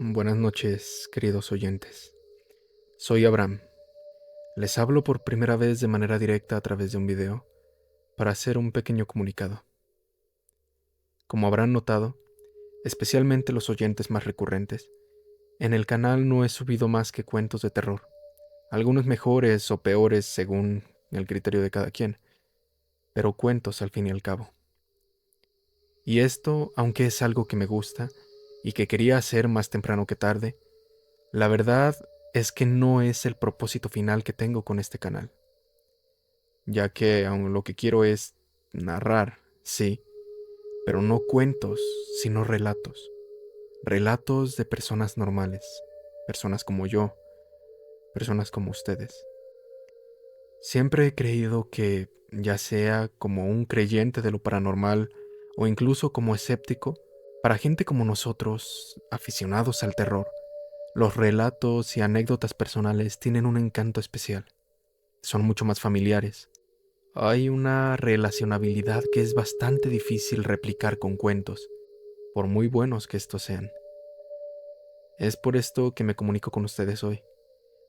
Buenas noches, queridos oyentes. Soy Abraham. Les hablo por primera vez de manera directa a través de un video para hacer un pequeño comunicado. Como habrán notado, especialmente los oyentes más recurrentes, en el canal no he subido más que cuentos de terror, algunos mejores o peores según el criterio de cada quien, pero cuentos al fin y al cabo. Y esto, aunque es algo que me gusta y que quería hacer más temprano que tarde, la verdad es que no es el propósito final que tengo con este canal, ya que aun lo que quiero es narrar, sí, pero no cuentos, sino relatos. Relatos de personas normales, personas como yo, personas como ustedes. Siempre he creído que, ya sea como un creyente de lo paranormal o incluso como escéptico, para gente como nosotros, aficionados al terror, los relatos y anécdotas personales tienen un encanto especial. Son mucho más familiares. Hay una relacionabilidad que es bastante difícil replicar con cuentos, por muy buenos que estos sean. Es por esto que me comunico con ustedes hoy,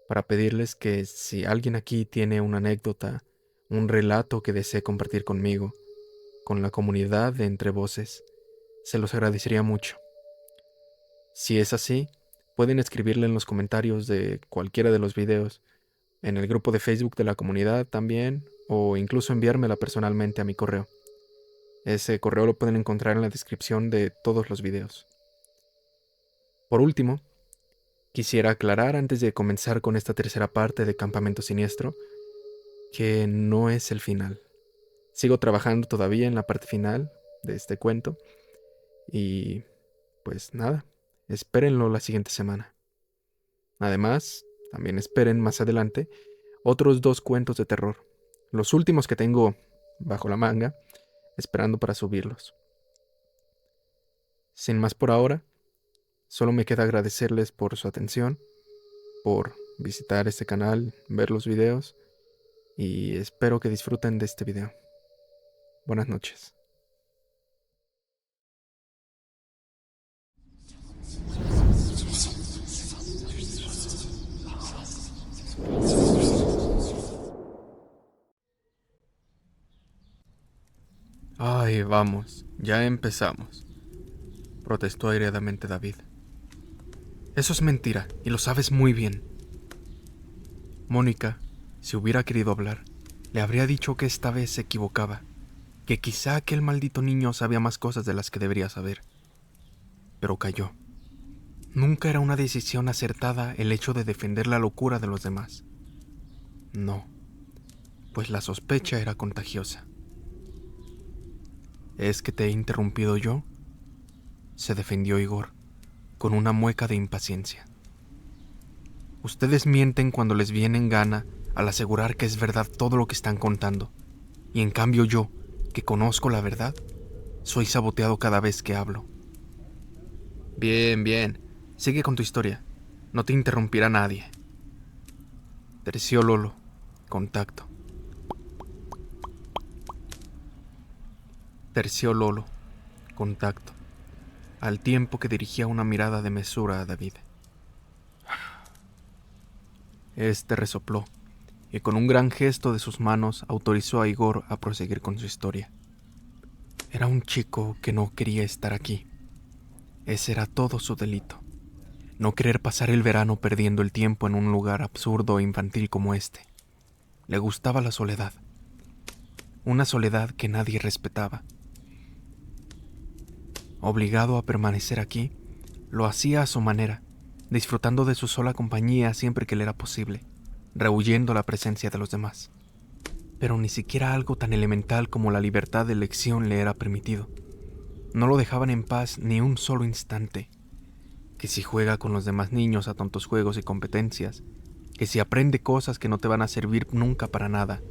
para pedirles que si alguien aquí tiene una anécdota, un relato que desee compartir conmigo, con la comunidad de Entre Voces, se los agradecería mucho. Si es así, pueden escribirle en los comentarios de cualquiera de los videos, en el grupo de Facebook de la comunidad también, o incluso enviármela personalmente a mi correo. Ese correo lo pueden encontrar en la descripción de todos los videos. Por último, quisiera aclarar antes de comenzar con esta tercera parte de Campamento Siniestro, que no es el final. Sigo trabajando todavía en la parte final de este cuento y pues nada, espérenlo la siguiente semana. Además, también esperen más adelante otros 2 cuentos de terror, los últimos que tengo bajo la manga, esperando para subirlos. Sin más por ahora, solo me queda agradecerles por su atención, por visitar este canal, ver los videos y espero que disfruten de este video. Buenas noches. Ay, vamos, ya empezamos, protestó airadamente David. Eso es mentira, y lo sabes muy bien. Mónica, si hubiera querido hablar, le habría dicho que esta vez se equivocaba, que quizá aquel maldito niño sabía más cosas de las que debería saber. Pero calló. Nunca era una decisión acertada el hecho de defender la locura de los demás. No, pues la sospecha era contagiosa. ¿Es que te he interrumpido yo?, se defendió Igor, con una mueca de impaciencia. Ustedes mienten cuando les viene en gana al asegurar que es verdad todo lo que están contando, y en cambio yo, que conozco la verdad, soy saboteado cada vez que hablo. Bien, bien, sigue con tu historia, no te interrumpirá nadie. Terció contacto. Terció contacto, al tiempo que dirigía una mirada de mesura a David. Este resopló, y con un gran gesto de sus manos autorizó a Igor a proseguir con su historia. Era un chico que no quería estar aquí. Ese era todo su delito. No querer pasar el verano perdiendo el tiempo en un lugar absurdo e infantil como este. Le gustaba la soledad. Una soledad que nadie respetaba. Obligado a permanecer aquí, lo hacía a su manera, disfrutando de su sola compañía siempre que le era posible, rehuyendo la presencia de los demás. Pero ni siquiera algo tan elemental como la libertad de elección le era permitido. No lo dejaban en paz ni un solo instante. Que si juega con los demás niños a tontos juegos y competencias, que si aprende cosas que no te van a servir nunca para nada,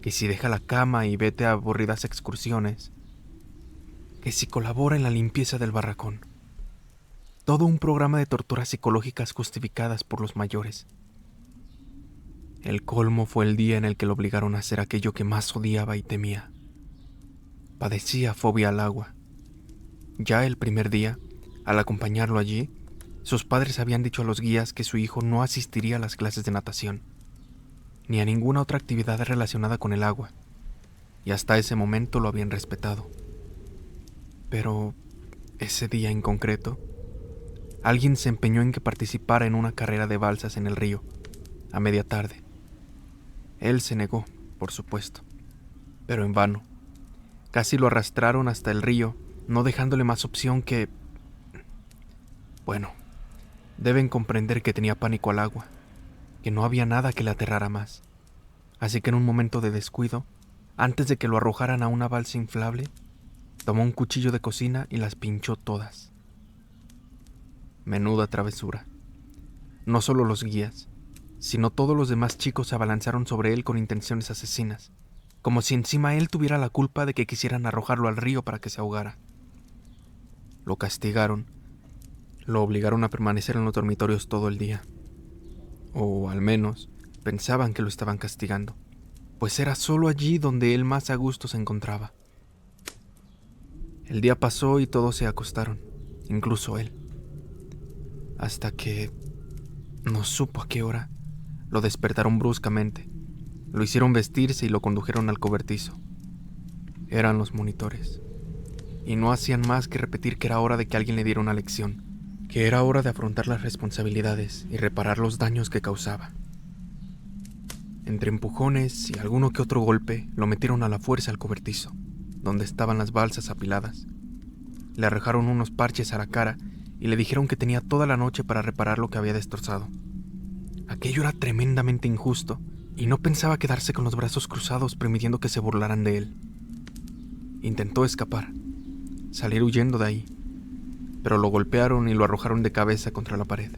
que si deja la cama y vete a aburridas excursiones, que si colabora en la limpieza del barracón. Todo un programa de torturas psicológicas justificadas por los mayores. El colmo fue el día en el que lo obligaron a hacer aquello que más odiaba y temía. Padecía fobia al agua. Ya el primer día, al acompañarlo allí, Sus padres habían dicho a los guías que su hijo no asistiría a las clases de natación, ni a ninguna otra actividad relacionada con el agua, y hasta ese momento lo habían respetado. Pero ese día en concreto, alguien se empeñó en que participara en una carrera de balsas en el río, a media tarde. Él se negó, por supuesto, pero en vano. Casi lo arrastraron hasta el río, no dejándole más opción que... Bueno, deben comprender que tenía pánico al agua, que no había nada que le aterrara más. Así que en un momento de descuido, antes de que lo arrojaran a una balsa inflable, tomó un cuchillo de cocina y las pinchó todas. Menuda travesura. No solo los guías, sino todos los demás chicos se abalanzaron sobre él con intenciones asesinas, como si encima él tuviera la culpa de que quisieran arrojarlo al río para que se ahogara. Lo castigaron, lo obligaron a permanecer en los dormitorios todo el día. O al menos pensaban que lo estaban castigando, pues era solo allí donde él más a gusto se encontraba. El día pasó y todos se acostaron, incluso él. Hasta que, no supo a qué hora, lo despertaron bruscamente, lo hicieron vestirse y lo condujeron al cobertizo. Eran los monitores, y no hacían más que repetir que era hora de que alguien le diera una lección, que era hora de afrontar las responsabilidades y reparar los daños que causaba. Entre empujones y alguno que otro golpe, lo metieron a la fuerza al cobertizo, donde estaban las balsas apiladas. Le arrojaron unos parches a la cara y le dijeron que tenía toda la noche para reparar lo que había destrozado. Aquello era tremendamente injusto, y no pensaba quedarse con los brazos cruzados permitiendo que se burlaran de él. Intentó escapar, salir huyendo de ahí, pero lo golpearon y lo arrojaron de cabeza contra la pared,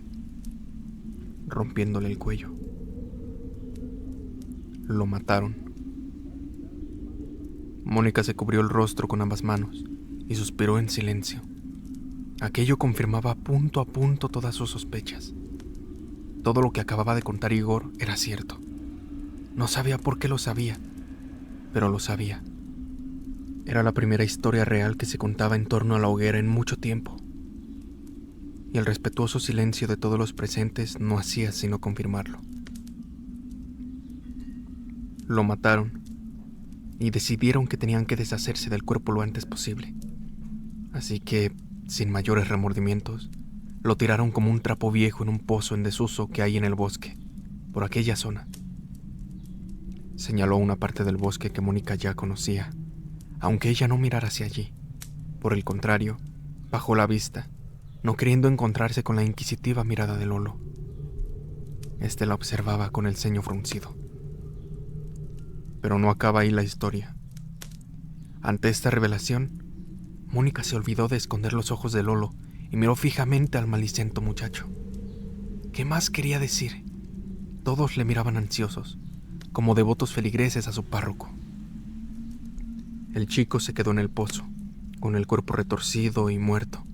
rompiéndole el cuello. Lo mataron. Mónica se cubrió el rostro con ambas manos y suspiró en silencio. Aquello confirmaba punto a punto todas sus sospechas. Todo lo que acababa de contar Igor era cierto. No sabía por qué lo sabía, pero lo sabía. Era la primera historia real que se contaba en torno a la hoguera en mucho tiempo. Y el respetuoso silencio de todos los presentes no hacía sino confirmarlo. Lo mataron y decidieron que tenían que deshacerse del cuerpo lo antes posible. Así que, sin mayores remordimientos, lo tiraron como un trapo viejo en un pozo en desuso que hay en el bosque, por aquella zona. Señaló una parte del bosque que Mónica ya conocía, aunque ella no mirara hacia allí. Por el contrario, bajó la vista, no queriendo encontrarse con la inquisitiva mirada de Lolo. Este la observaba con el ceño fruncido. Pero no acaba ahí la historia. Ante esta revelación, Mónica se olvidó de esconder los ojos de Lolo y miró fijamente al maliciento muchacho. ¿Qué más quería decir? Todos le miraban ansiosos, como devotos feligreses a su párroco. El chico se quedó en el pozo, con el cuerpo retorcido y muerto,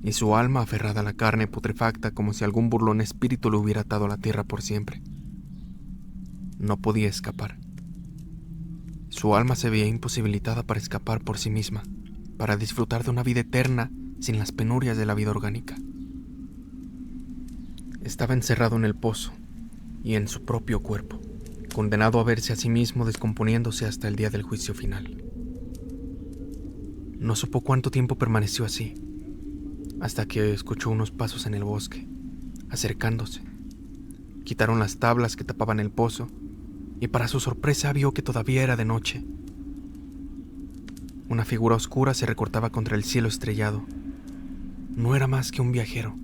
y su alma aferrada a la carne putrefacta como si algún burlón espíritu lo hubiera atado a la tierra por siempre. No podía escapar. Su alma se veía imposibilitada para escapar por sí misma, para disfrutar de una vida eterna sin las penurias de la vida orgánica. Estaba encerrado en el pozo y en su propio cuerpo, condenado a verse a sí mismo descomponiéndose hasta el día del juicio final. No supo cuánto tiempo permaneció así, hasta que escuchó unos pasos en el bosque, acercándose. Quitaron las tablas que tapaban el pozo y para su sorpresa vio que todavía era de noche. Una figura oscura se recortaba contra el cielo estrellado. No era más que un viajero,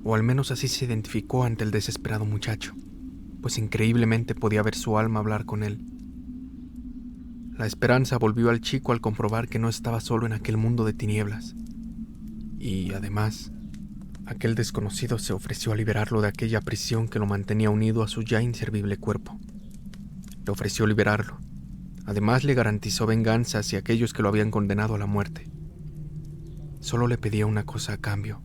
o al menos así se identificó ante el desesperado muchacho, pues increíblemente podía ver su alma hablar con él. La esperanza volvió al chico al comprobar que no estaba solo en aquel mundo de tinieblas. Y, además, aquel desconocido se ofreció a liberarlo de aquella prisión que lo mantenía unido a su ya inservible cuerpo. Le ofreció liberarlo. Además, le garantizó venganza hacia aquellos que lo habían condenado a la muerte. Solo le pedía una cosa a cambio: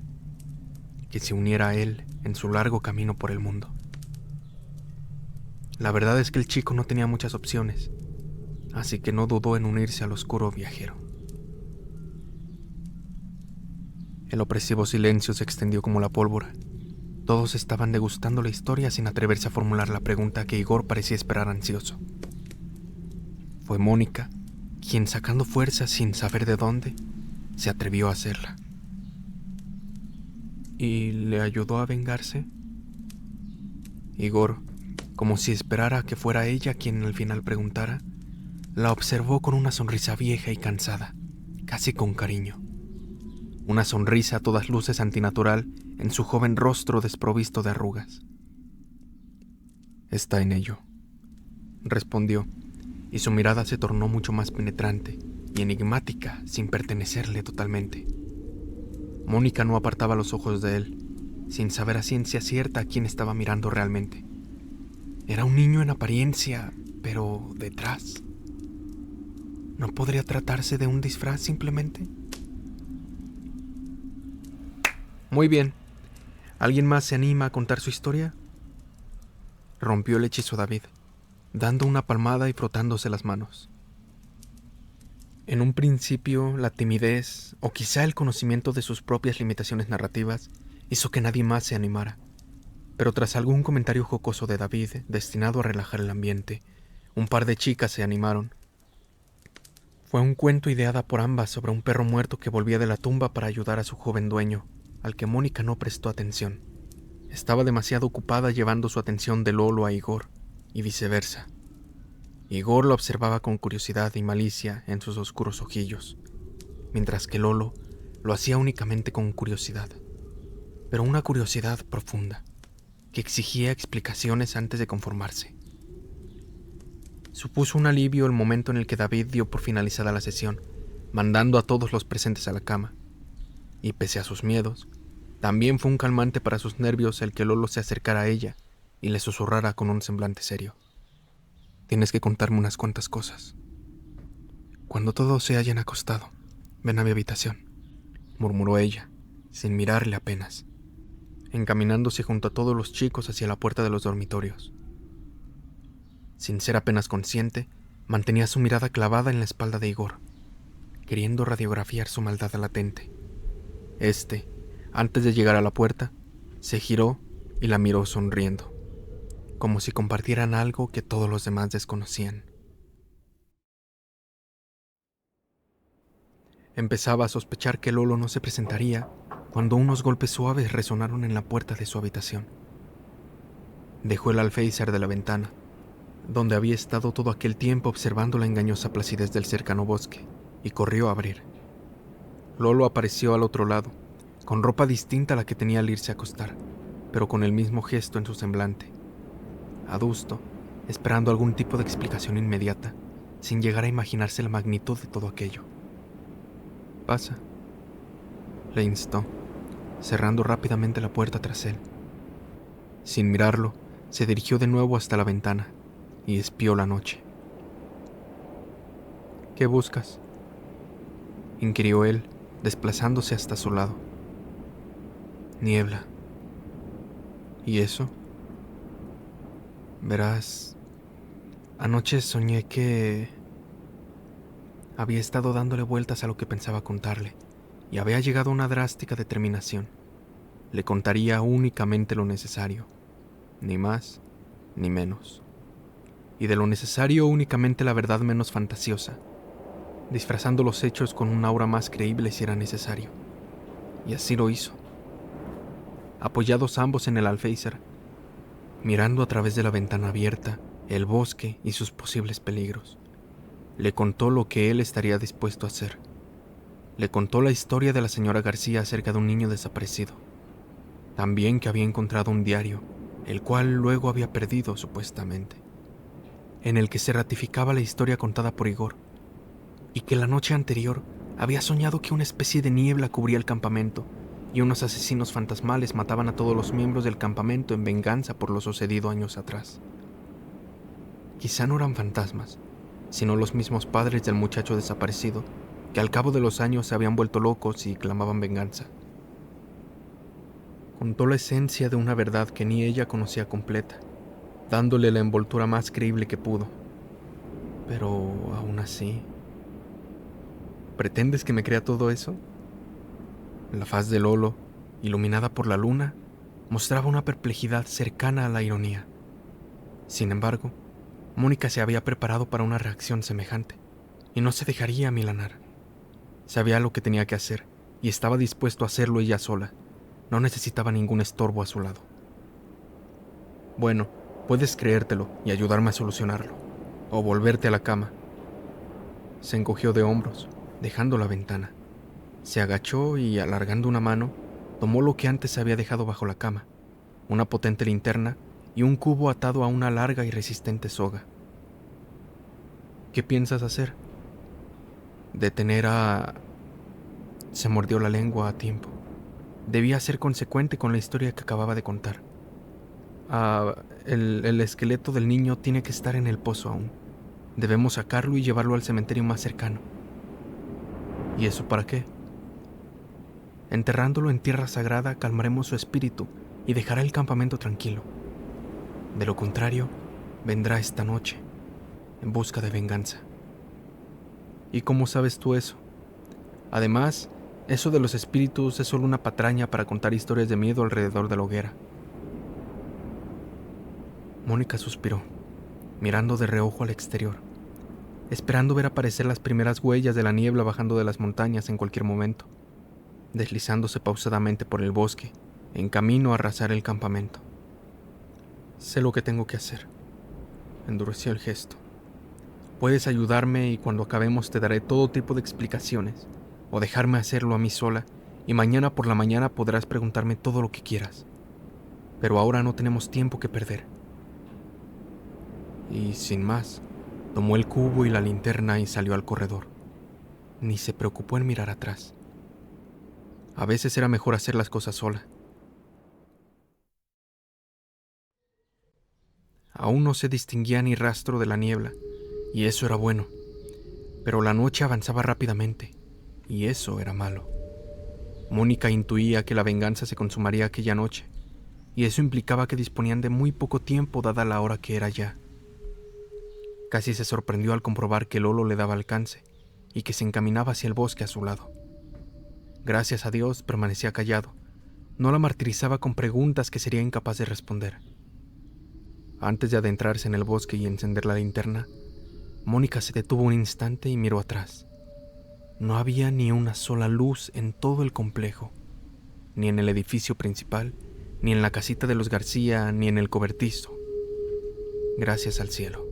que se uniera a él en su largo camino por el mundo. La verdad es que el chico no tenía muchas opciones, así que no dudó en unirse al oscuro viajero. El opresivo silencio se extendió como la pólvora. Todos estaban degustando la historia sin atreverse a formular la pregunta que Igor parecía esperar ansioso. Fue Mónica quien, sacando fuerzas sin saber de dónde, se atrevió a hacerla. ¿Y le ayudó a vengarse? Igor, como si esperara que fuera ella quien al final preguntara, la observó con una sonrisa vieja y cansada, casi con cariño. Una sonrisa a todas luces antinatural en su joven rostro desprovisto de arrugas. Está en ello, respondió, y su mirada se tornó mucho más penetrante y enigmática sin pertenecerle totalmente. Mónica no apartaba los ojos de él, sin saber a ciencia cierta a quién estaba mirando realmente. Era un niño en apariencia, pero detrás. ¿No podría tratarse de un disfraz simplemente? Muy bien. ¿Alguien más se anima a contar su historia? Rompió el hechizo David, dando una palmada y frotándose las manos. En un principio, la timidez, o quizá el conocimiento de sus propias limitaciones narrativas, hizo que nadie más se animara. Pero tras algún comentario jocoso de David, destinado a relajar el ambiente, un par de chicas se animaron. Fue un cuento ideada por ambas sobre un perro muerto que volvía de la tumba para ayudar a su joven dueño, al que Mónica no prestó atención. Estaba demasiado ocupada llevando su atención de Lolo a Igor, y viceversa. Igor lo observaba con curiosidad y malicia en sus oscuros ojillos, mientras que Lolo lo hacía únicamente con curiosidad, pero una curiosidad profunda, que exigía explicaciones antes de conformarse. Supuso un alivio el momento en el que David dio por finalizada la sesión, mandando a todos los presentes a la cama, y pese a sus miedos, también fue un calmante para sus nervios el que Lolo se acercara a ella y le susurrara con un semblante serio. Tienes que contarme unas cuantas cosas. Cuando todos se hayan acostado, ven a mi habitación, murmuró ella, sin mirarle apenas, encaminándose junto a todos los chicos hacia la puerta de los dormitorios. Sin ser apenas consciente, mantenía su mirada clavada en la espalda de Igor, queriendo radiografiar su maldad latente. Antes de llegar a la puerta, se giró y la miró sonriendo, como si compartieran algo que todos los demás desconocían. Empezaba a sospechar que Lolo no se presentaría cuando unos golpes suaves resonaron en la puerta de su habitación. Dejó el alféizar de la ventana, donde había estado todo aquel tiempo observando la engañosa placidez del cercano bosque, y corrió a abrir. Lolo apareció al otro lado, con ropa distinta a la que tenía al irse a acostar, pero con el mismo gesto en su semblante. Adusto, esperando algún tipo de explicación inmediata, sin llegar a imaginarse la magnitud de todo aquello. «Pasa», le instó, cerrando rápidamente la puerta tras él. Sin mirarlo, se dirigió de nuevo hasta la ventana y espió la noche. «¿Qué buscas?», inquirió él, desplazándose hasta su lado. «Niebla». «¿Y eso?». «Verás, anoche soñé que...». Había estado dándole vueltas a lo que pensaba contarle, y había llegado a una drástica determinación. Le contaría únicamente lo necesario, ni más ni menos. Y de lo necesario únicamente la verdad menos fantasiosa, disfrazando los hechos con un aura más creíble si era necesario. Y así lo hizo. Apoyados ambos en el alféizar, mirando a través de la ventana abierta el bosque y sus posibles peligros, le contó lo que él estaría dispuesto a hacer. Le contó la historia de la señora García acerca de un niño desaparecido. También que había encontrado un diario, el cual luego había perdido supuestamente, en el que se ratificaba la historia contada por Igor, y que la noche anterior había soñado que una especie de niebla cubría el campamento y unos asesinos fantasmales mataban a todos los miembros del campamento en venganza por lo sucedido años atrás. Quizá no eran fantasmas, sino los mismos padres del muchacho desaparecido, que al cabo de los años se habían vuelto locos y clamaban venganza. Contó la esencia de una verdad que ni ella conocía completa, dándole la envoltura más creíble que pudo. Pero aún así... ¿Pretendes que me crea todo eso? La faz de Lolo, iluminada por la luna, mostraba una perplejidad cercana a la ironía. Sin embargo, Mónica se había preparado para una reacción semejante, y no se dejaría amilanar. Sabía lo que tenía que hacer, y estaba dispuesto a hacerlo ella sola. No necesitaba ningún estorbo a su lado. Bueno, puedes creértelo y ayudarme a solucionarlo, o volverte a la cama. Se encogió de hombros, dejando la ventana. Se agachó y, alargando una mano, tomó lo que antes se había dejado bajo la cama, una potente linterna y un cubo atado a una larga y resistente soga. ¿Qué piensas hacer? Detener a... Se mordió la lengua a tiempo. Debía ser consecuente con la historia que acababa de contar. El esqueleto del niño tiene que estar en el pozo aún. Debemos sacarlo y llevarlo al cementerio más cercano. ¿Y eso para qué? Enterrándolo en tierra sagrada calmaremos su espíritu y dejará el campamento tranquilo. De lo contrario, vendrá esta noche, en busca de venganza. ¿Y cómo sabes tú eso? Además, eso de los espíritus es solo una patraña para contar historias de miedo alrededor de la hoguera. Mónica suspiró, mirando de reojo al exterior, esperando ver aparecer las primeras huellas de la niebla bajando de las montañas en cualquier momento, deslizándose pausadamente por el bosque, en camino a arrasar el campamento. Sé lo que tengo que hacer. Endureció el gesto. Puedes ayudarme y cuando acabemos te daré todo tipo de explicaciones, o dejarme hacerlo a mí sola, y mañana por la mañana podrás preguntarme todo lo que quieras. Pero ahora no tenemos tiempo que perder. Y sin más, tomó el cubo y la linterna y salió al corredor. Ni se preocupó en mirar atrás. A veces era mejor hacer las cosas sola. Aún no se distinguía ni rastro de la niebla, y eso era bueno. Pero la noche avanzaba rápidamente, y eso era malo. Mónica intuía que la venganza se consumaría aquella noche, y eso implicaba que disponían de muy poco tiempo dada la hora que era ya. Casi se sorprendió al comprobar que Lolo le daba alcance, y que se encaminaba hacia el bosque a su lado. Gracias a Dios permanecía callado. No la martirizaba con preguntas que sería incapaz de responder. Antes de adentrarse en el bosque y encender la linterna, Mónica se detuvo un instante y miró atrás. No había ni una sola luz en todo el complejo, ni en el edificio principal, ni en la casita de los García, ni en el cobertizo. Gracias al cielo.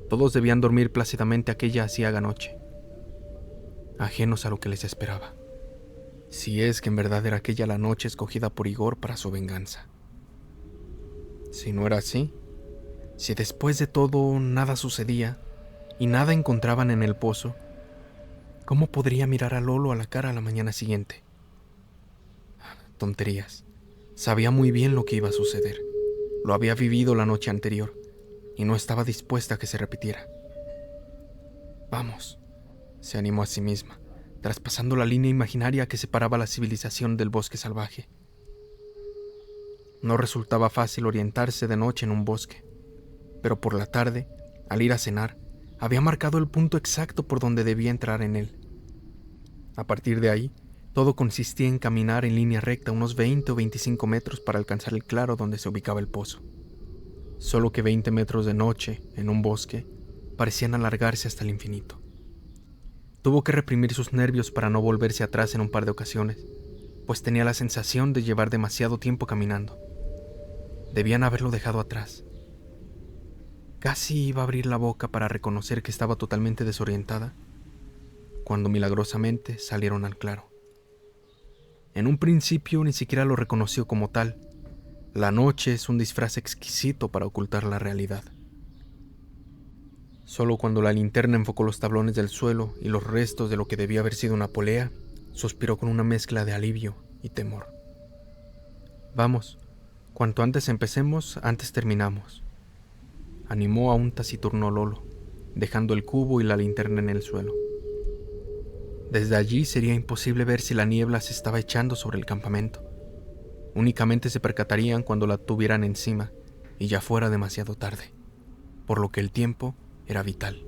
Todos debían dormir plácidamente aquella aciaga noche, ajenos a lo que les esperaba. Si es que en verdad era aquella la noche escogida por Igor para su venganza. Si no era así, si después de todo nada sucedía y nada encontraban en el pozo, ¿cómo podría mirar a Lolo a la cara a la mañana siguiente? Tonterías. Sabía muy bien lo que iba a suceder. Lo había vivido la noche anterior y no estaba dispuesta a que se repitiera. Vamos, se animó a sí misma, traspasando la línea imaginaria que separaba la civilización del bosque salvaje. No resultaba fácil orientarse de noche en un bosque, pero por la tarde, al ir a cenar, había marcado el punto exacto por donde debía entrar en él. A partir de ahí, todo consistía en caminar en línea recta unos 20 o 25 metros para alcanzar el claro donde se ubicaba el pozo. Solo que 20 metros de noche, en un bosque, parecían alargarse hasta el infinito. Tuvo que reprimir sus nervios para no volverse atrás en un par de ocasiones, pues tenía la sensación de llevar demasiado tiempo caminando. Debían haberlo dejado atrás. Casi iba a abrir la boca para reconocer que estaba totalmente desorientada, cuando milagrosamente salieron al claro. En un principio ni siquiera lo reconoció como tal. La noche es un disfraz exquisito para ocultar la realidad. Solo cuando la linterna enfocó los tablones del suelo y los restos de lo que debía haber sido una polea, suspiró con una mezcla de alivio y temor. Vamos, cuanto antes empecemos, antes terminamos, animó a un taciturno Lolo, dejando el cubo y la linterna en el suelo. Desde allí sería imposible ver si la niebla se estaba echando sobre el campamento. Únicamente se percatarían cuando la tuvieran encima y ya fuera demasiado tarde, por lo que el tiempo era vital.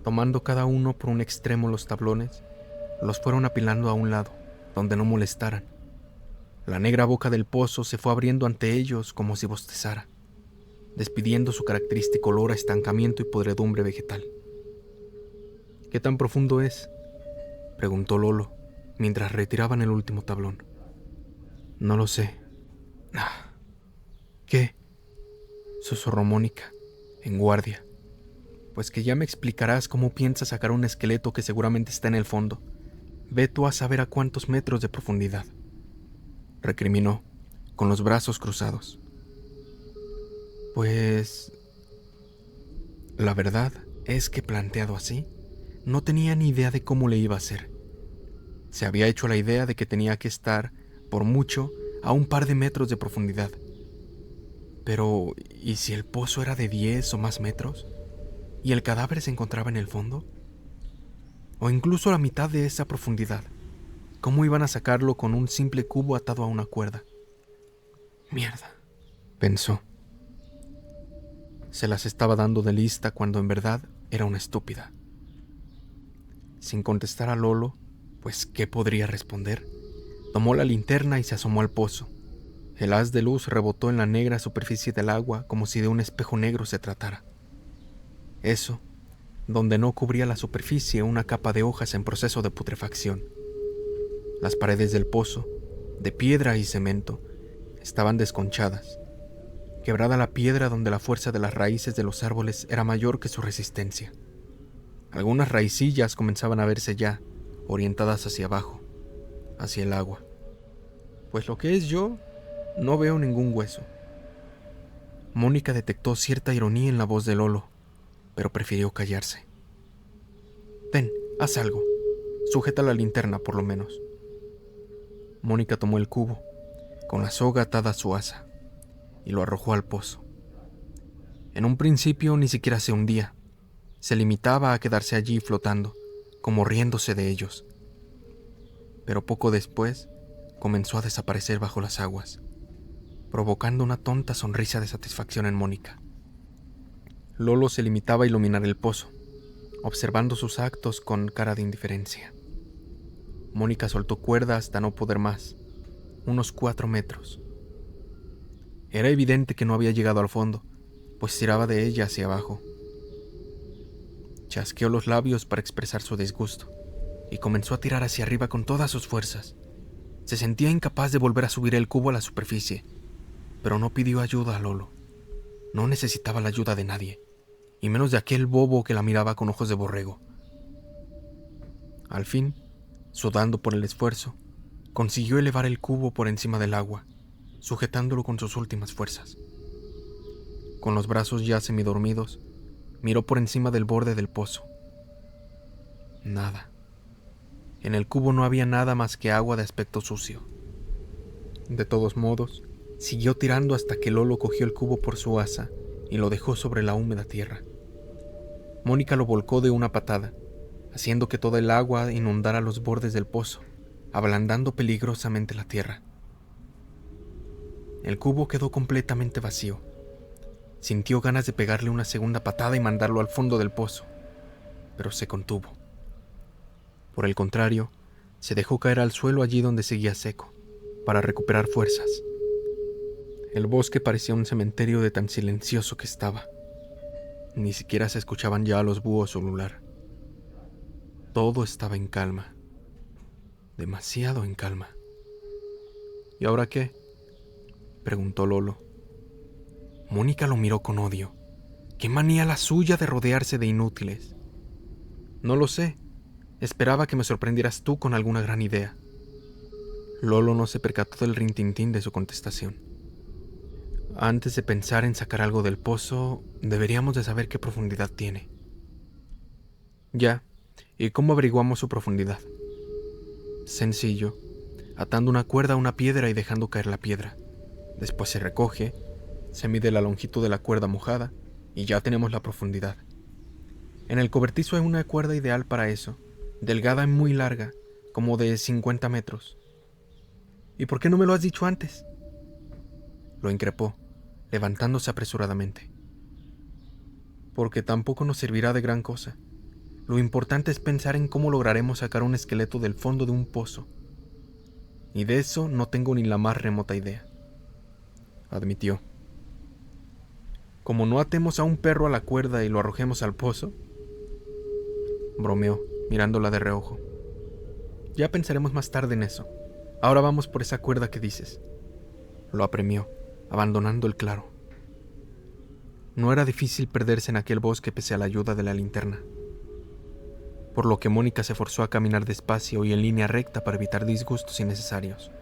Tomando cada uno por un extremo los tablones, Los fueron apilando a un lado, donde no molestaran. La negra boca del pozo se fue abriendo ante ellos como si bostezara, despidiendo su característico olor a estancamiento y podredumbre vegetal. ¿Qué tan profundo es?, preguntó Lolo, mientras retiraban el último tablón. No lo sé. ¿Qué?, susurró Mónica, en guardia. Pues que ya me explicarás cómo piensas sacar un esqueleto que seguramente está en el fondo. Ve tú a saber a cuántos metros de profundidad, recriminó, con los brazos cruzados. Pues la verdad es que, planteado así, no tenía ni idea de cómo le iba a hacer. Se había hecho la idea de que tenía que estar, por mucho, a un par de metros de profundidad. Pero, ¿y si el pozo era de 10 o más metros? ¿Y el cadáver se encontraba en el fondo? O incluso a la mitad de esa profundidad. ¿Cómo iban a sacarlo con un simple cubo atado a una cuerda? Mierda, pensó. Se las estaba dando de lista cuando en verdad era una estúpida. Sin contestar a Lolo, pues ¿qué podría responder? Tomó la linterna y se asomó al pozo. El haz de luz rebotó en la negra superficie del agua como si de un espejo negro se tratara. Eso, donde no cubría la superficie una capa de hojas en proceso de putrefacción. Las paredes del pozo, de piedra y cemento, estaban desconchadas. Quebrada la piedra donde la fuerza de las raíces de los árboles era mayor que su resistencia. Algunas raicillas comenzaban a verse ya, orientadas hacia abajo, hacia el agua. Pues lo que es yo, no veo ningún hueso. Mónica detectó cierta ironía en la voz de Lolo, pero prefirió callarse. Ten, haz algo. Sujeta la linterna, por lo menos. Mónica tomó el cubo, con la soga atada a su asa, y lo arrojó al pozo. En un principio ni siquiera se hundía. Se limitaba a quedarse allí flotando, como riéndose de ellos. Pero poco después comenzó a desaparecer bajo las aguas, provocando una tonta sonrisa de satisfacción en Mónica. Lolo se limitaba a iluminar el pozo, observando sus actos con cara de indiferencia. Mónica soltó cuerda hasta no poder más, unos 4 metros. Era evidente que no había llegado al fondo, pues tiraba de ella hacia abajo. Chasqueó los labios para expresar su disgusto y comenzó a tirar hacia arriba con todas sus fuerzas. Se sentía incapaz de volver a subir el cubo a la superficie, pero no pidió ayuda a Lolo. No necesitaba la ayuda de nadie, y menos de aquel bobo que la miraba con ojos de borrego. Al fin, sudando por el esfuerzo, consiguió elevar el cubo por encima del agua, sujetándolo con sus últimas fuerzas. Con los brazos ya semidormidos, miró por encima del borde del pozo. Nada. En el cubo no había nada más que agua de aspecto sucio. De todos modos, siguió tirando hasta que Lolo cogió el cubo por su asa y lo dejó sobre la húmeda tierra. Mónica lo volcó de una patada, haciendo que toda el agua inundara los bordes del pozo, ablandando peligrosamente la tierra. El cubo quedó completamente vacío. Sintió ganas de pegarle una segunda patada y mandarlo al fondo del pozo, pero se contuvo. Por el contrario, se dejó caer al suelo allí donde seguía seco, para recuperar fuerzas. El bosque parecía un cementerio de tan silencioso que estaba. Ni siquiera se escuchaban ya los búhos ulular. Todo estaba en calma, demasiado en calma. ¿Y ahora qué?, preguntó Lolo. Mónica lo miró con odio. ¿Qué manía la suya de rodearse de inútiles? No lo sé. Esperaba que me sorprendieras tú con alguna gran idea. Lolo no se percató del rintintín de su contestación. Antes de pensar en sacar algo del pozo, deberíamos de saber qué profundidad tiene. Ya, ¿y cómo averiguamos su profundidad? Sencillo, atando una cuerda a una piedra y dejando caer la piedra. Después se recoge, se mide la longitud de la cuerda mojada y ya tenemos la profundidad. En el cobertizo hay una cuerda ideal para eso, delgada y muy larga, como de 50 metros. ¿Y por qué no me lo has dicho antes?, lo increpó, levantándose apresuradamente. Porque tampoco nos servirá de gran cosa. Lo importante es pensar en cómo lograremos sacar un esqueleto del fondo de un pozo. Y de eso no tengo ni la más remota idea, admitió. Como no atemos a un perro a la cuerda y lo arrojemos al pozo, bromeó, mirándola de reojo. Ya pensaremos más tarde en eso. Ahora vamos por esa cuerda que dices. Lo apremió, abandonando el claro. No era difícil perderse en aquel bosque pese a la ayuda de la linterna, por lo que Mónica se forzó a caminar despacio y en línea recta para evitar disgustos innecesarios.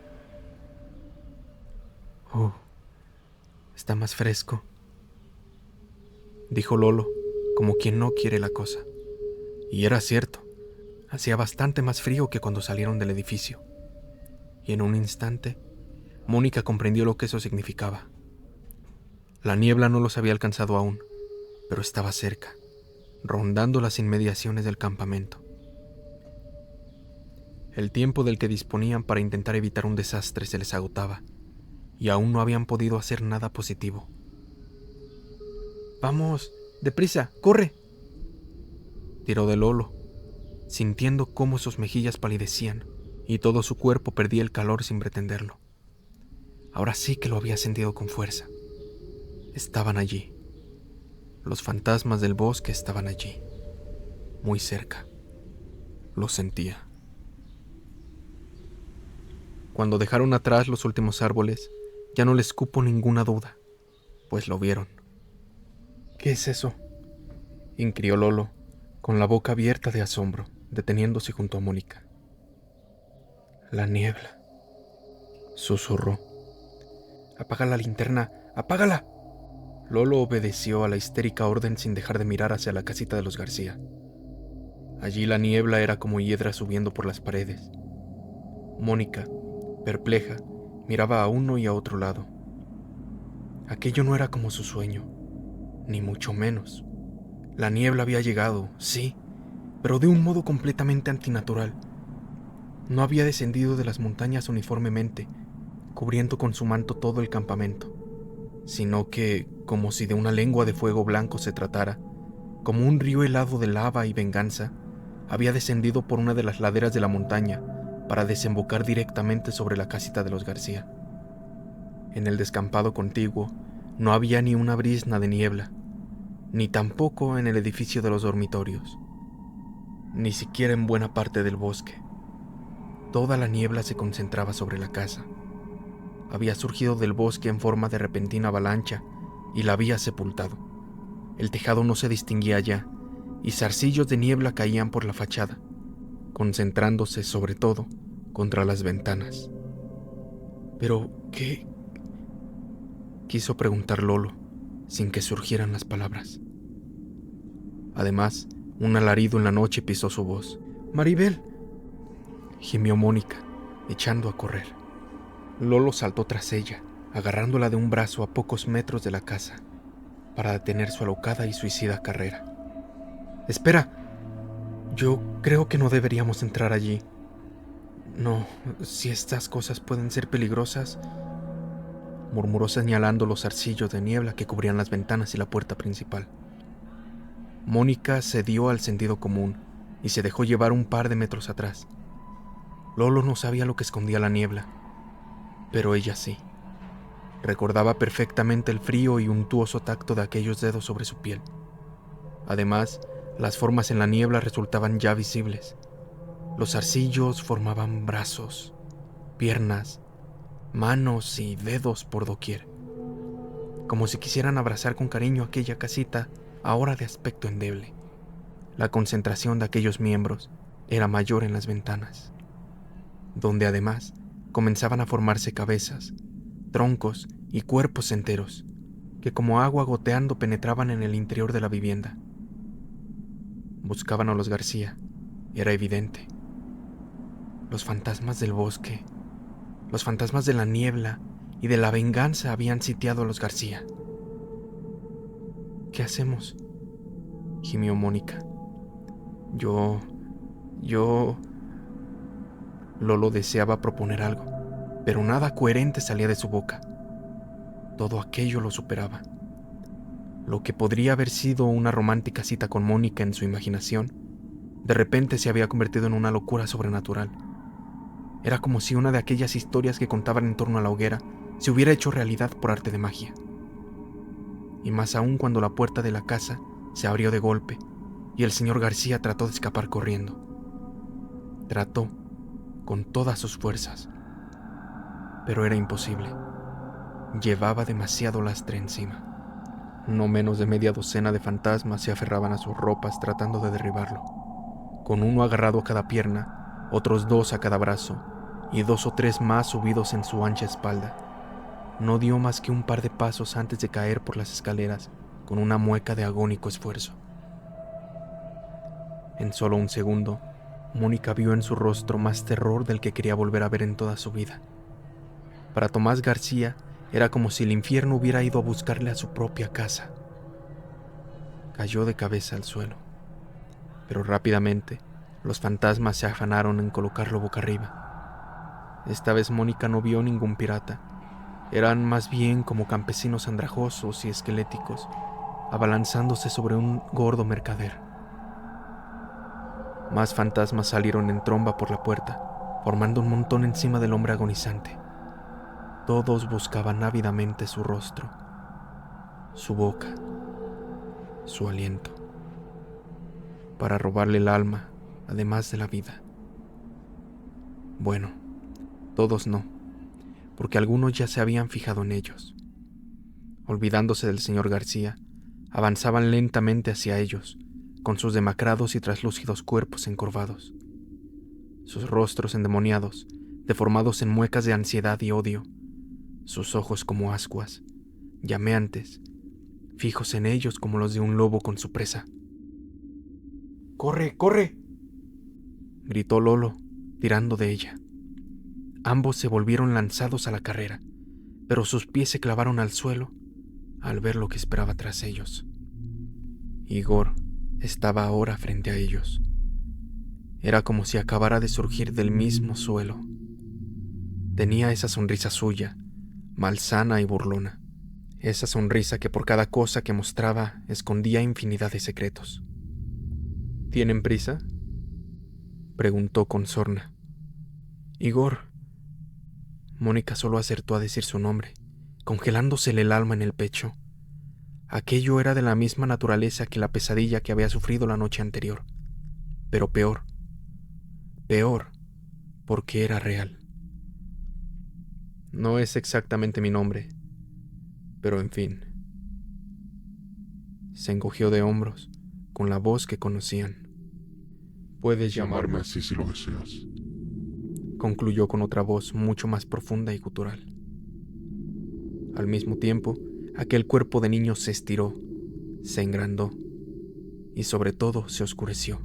Está más fresco, dijo Lolo, como quien no quiere la cosa. Y era cierto, hacía bastante más frío que cuando salieron del edificio. Y en un instante, Mónica comprendió lo que eso significaba. La niebla no los había alcanzado aún, pero estaba cerca, rondando las inmediaciones del campamento. El tiempo del que disponían para intentar evitar un desastre se les agotaba, y aún no habían podido hacer nada positivo. ¡Vamos! ¡Deprisa! ¡Corre!, tiró de Lolo, sintiendo cómo sus mejillas palidecían y todo su cuerpo perdía el calor sin pretenderlo. Ahora sí que lo había sentido con fuerza. Estaban allí. Los fantasmas del bosque estaban allí, muy cerca. Lo sentía. Cuando dejaron atrás los últimos árboles, ya no les cupo ninguna duda, pues lo vieron. ¿Qué es eso?, inquirió Lolo, con la boca abierta de asombro, deteniéndose junto a Mónica. La niebla, susurró. «Apaga la linterna, apágala». Lolo obedeció a la histérica orden sin dejar de mirar hacia la casita de los García. Allí la niebla era como hiedra subiendo por las paredes. Mónica, perpleja, miraba a uno y a otro lado. Aquello no era como su sueño, ni mucho menos. La niebla había llegado, sí, pero de un modo completamente antinatural. No había descendido de las montañas uniformemente, cubriendo con su manto todo el campamento, sino que, como si de una lengua de fuego blanco se tratara, como un río helado de lava y venganza, había descendido por una de las laderas de la montaña para desembocar directamente sobre la casita de los García. En el descampado contiguo no había ni una brizna de niebla, ni tampoco en el edificio de los dormitorios, ni siquiera en buena parte del bosque. Toda la niebla se concentraba sobre la casa. Había surgido del bosque en forma de repentina avalancha y la había sepultado. El tejado no se distinguía ya, y zarcillos de niebla caían por la fachada, concentrándose sobre todo contra las ventanas. «¿Pero qué?», quiso preguntar Lolo, sin que surgieran las palabras. Además, un alarido en la noche pisó su voz. «¡Maribel!», gimió Mónica, echando a correr. Lolo saltó tras ella, agarrándola de un brazo a pocos metros de la casa, para detener su alocada y suicida carrera. «¡Espera! Yo creo que no deberíamos entrar allí. No, si estas cosas pueden ser peligrosas», murmuró señalando los zarcillos de niebla que cubrían las ventanas y la puerta principal. Mónica cedió al sentido común y se dejó llevar un par de metros atrás. Lolo no sabía lo que escondía la niebla, pero ella sí. Recordaba perfectamente el frío y untuoso tacto de aquellos dedos sobre su piel. Además, las formas en la niebla resultaban ya visibles. Los zarcillos formaban brazos, piernas, manos y dedos por doquier, como si quisieran abrazar con cariño aquella casita ahora de aspecto endeble. La concentración de aquellos miembros era mayor en las ventanas, donde además comenzaban a formarse cabezas, troncos y cuerpos enteros, que como agua goteando penetraban en el interior de la vivienda. Buscaban a los García, era evidente. Los fantasmas del bosque, los fantasmas de la niebla y de la venganza habían sitiado a los García. «¿Qué hacemos?», gimió Mónica. Yo... Lolo deseaba proponer algo, pero nada coherente salía de su boca. Todo aquello lo superaba. Lo que podría haber sido una romántica cita con Mónica en su imaginación De repente se había convertido en una locura sobrenatural. Era como si una de aquellas historias que contaban en torno a la hoguera se hubiera hecho realidad por arte de magia. Y más aún cuando la puerta de la casa se abrió de golpe y el señor García trató de escapar corriendo. Trató con todas sus fuerzas, pero era imposible. Llevaba demasiado lastre encima. No menos de media docena de fantasmas se aferraban a sus ropas tratando de derribarlo. Con uno agarrado a cada pierna, otros 2 a cada brazo y 2 o 3 más subidos en su ancha espalda. No dio más que un par de pasos antes de caer por las escaleras con una mueca de agónico esfuerzo. En solo un segundo, Mónica vio en su rostro más terror del que quería volver a ver en toda su vida. Para Tomás García era como si el infierno hubiera ido a buscarle a su propia casa. Cayó de cabeza al suelo, pero rápidamente los fantasmas se afanaron en colocarlo boca arriba. Esta vez Mónica no vio ningún pirata. Eran más bien como campesinos andrajosos y esqueléticos, abalanzándose sobre un gordo mercader. Más fantasmas salieron en tromba por la puerta, formando un montón encima del hombre agonizante. Todos buscaban ávidamente su rostro, su boca, su aliento, para robarle el alma, además de la vida. Bueno, todos no, porque algunos ya se habían fijado en ellos. Olvidándose del señor García, avanzaban lentamente hacia ellos, con sus demacrados y traslúcidos cuerpos encorvados, sus rostros endemoniados, deformados en muecas de ansiedad y odio, sus ojos como ascuas, llameantes, fijos en ellos como los de un lobo con su presa. ¡Corre, corre!, gritó Lolo, tirando de ella. Ambos se volvieron lanzados a la carrera, pero sus pies se clavaron al suelo al ver lo que esperaba tras ellos. Igor estaba ahora frente a ellos. Era como si acabara de surgir del mismo suelo. Tenía esa sonrisa suya, malsana y burlona. Esa sonrisa que por cada cosa que mostraba escondía infinidad de secretos. ¿Tienen prisa?, preguntó con sorna. Igor. Mónica solo acertó a decir su nombre, congelándosele el alma en el pecho. Aquello era de la misma naturaleza que la pesadilla que había sufrido la noche anterior, pero peor. Peor, porque era real. No es exactamente mi nombre, pero en fin. Se encogió de hombros, con la voz que conocían. Puedes llamarme así si lo deseas, concluyó con otra voz mucho más profunda y gutural. Al mismo tiempo, aquel cuerpo de niño se estiró, se engrandó y sobre todo se oscureció,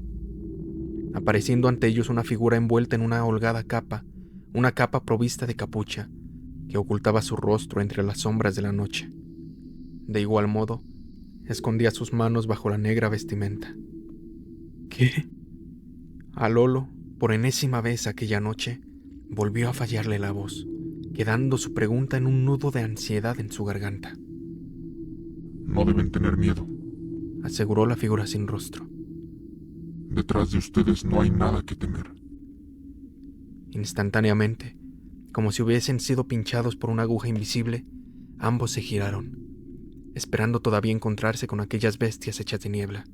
apareciendo ante ellos una figura envuelta en una holgada capa, una capa provista de capucha, que ocultaba su rostro entre las sombras de la noche. De igual modo, escondía sus manos bajo la negra vestimenta. ¿Qué? A Lolo, por enésima vez aquella noche, volvió a fallarle la voz, quedando su pregunta en un nudo de ansiedad en su garganta. No deben tener miedo, aseguró la figura sin rostro. Detrás de ustedes no hay nada que temer. Instantáneamente, como si hubiesen sido pinchados por una aguja invisible, ambos se giraron, esperando todavía encontrarse con aquellas bestias hechas de niebla.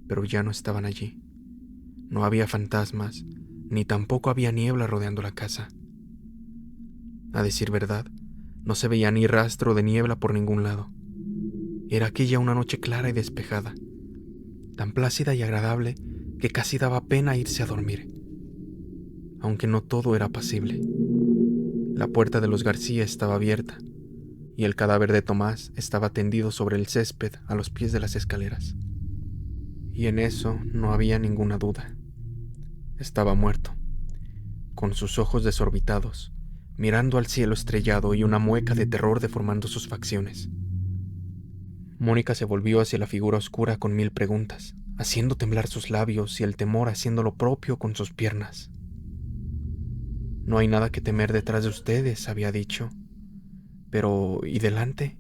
Pero ya no estaban allí. No había fantasmas, ni tampoco había niebla rodeando la casa. A decir verdad, no se veía ni rastro de niebla por ningún lado. Era aquella una noche clara y despejada, tan plácida y agradable que casi daba pena irse a dormir. Aunque no todo era apacible. La puerta de los García estaba abierta, y el cadáver de Tomás estaba tendido sobre el césped a los pies de las escaleras. Y en eso no había ninguna duda. Estaba muerto, con sus ojos desorbitados, mirando al cielo estrellado y una mueca de terror deformando sus facciones. Mónica se volvió hacia la figura oscura con 1000 preguntas, haciendo temblar sus labios y el temor haciendo lo propio con sus piernas. No hay nada que temer detrás de ustedes, había dicho. Pero, ¿y delante?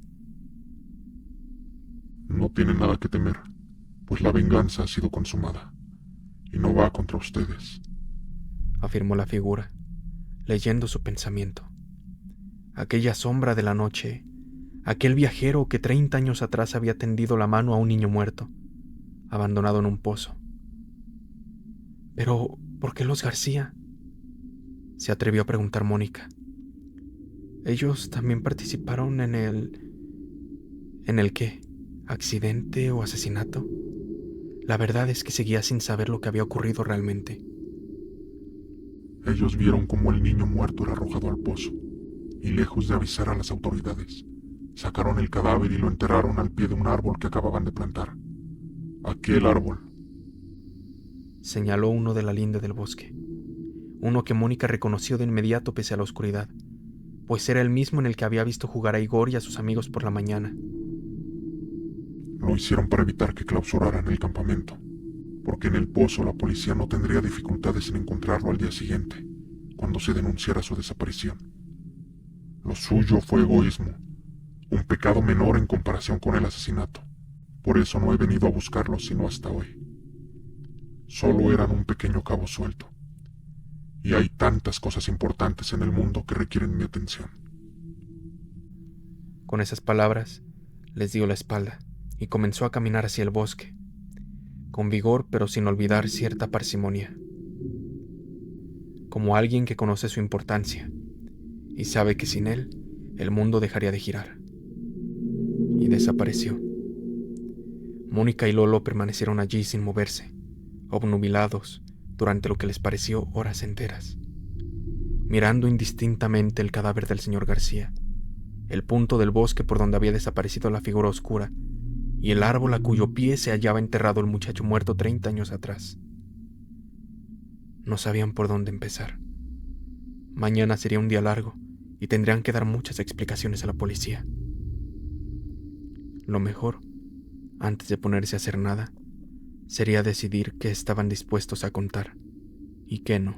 No tienen nada que temer, pues la venganza ha sido consumada. y no va contra ustedes, afirmó la figura, leyendo su pensamiento. Aquella sombra de la noche, aquel viajero que 30 años atrás había tendido la mano a un niño muerto, abandonado en un pozo. Pero, ¿por qué los García?, se atrevió a preguntar Mónica. ¿Ellos también participaron en el qué? ¿Accidente o asesinato? La verdad es que seguía sin saber lo que había ocurrido realmente. ellos vieron cómo el niño muerto era arrojado al pozo, y lejos de avisar a las autoridades, sacaron el cadáver y lo enterraron al pie de un árbol que acababan de plantar. Aquel árbol. Señaló uno de la linde del bosque, uno que Mónica reconoció de inmediato pese a la oscuridad, pues era el mismo en el que había visto jugar a Igor y a sus amigos por la mañana. Lo hicieron para evitar que clausuraran el campamento, porque en el pozo la policía no tendría dificultades en encontrarlo al día siguiente, cuando se denunciara su desaparición. Lo suyo fue egoísmo, un pecado menor en comparación con el asesinato. Por eso no he venido a buscarlo sino hasta hoy. Solo eran un pequeño cabo suelto, y hay tantas cosas importantes en el mundo que requieren mi atención. Con esas palabras, les dio la espalda y comenzó a caminar hacia el bosque, con vigor pero sin olvidar cierta parsimonia, como alguien que conoce su importancia y sabe que sin él el mundo dejaría de girar. Y desapareció. Mónica y Lolo permanecieron allí sin moverse, obnubilados durante lo que les pareció horas enteras, mirando indistintamente el cadáver del señor García, el punto del bosque por donde había desaparecido la figura oscura y el árbol a cuyo pie se hallaba enterrado el muchacho muerto 30 años atrás. No sabían por dónde empezar. Mañana sería un día largo y tendrían que dar muchas explicaciones a la policía. Lo mejor, antes de ponerse a hacer nada, sería decidir qué estaban dispuestos a contar y qué no.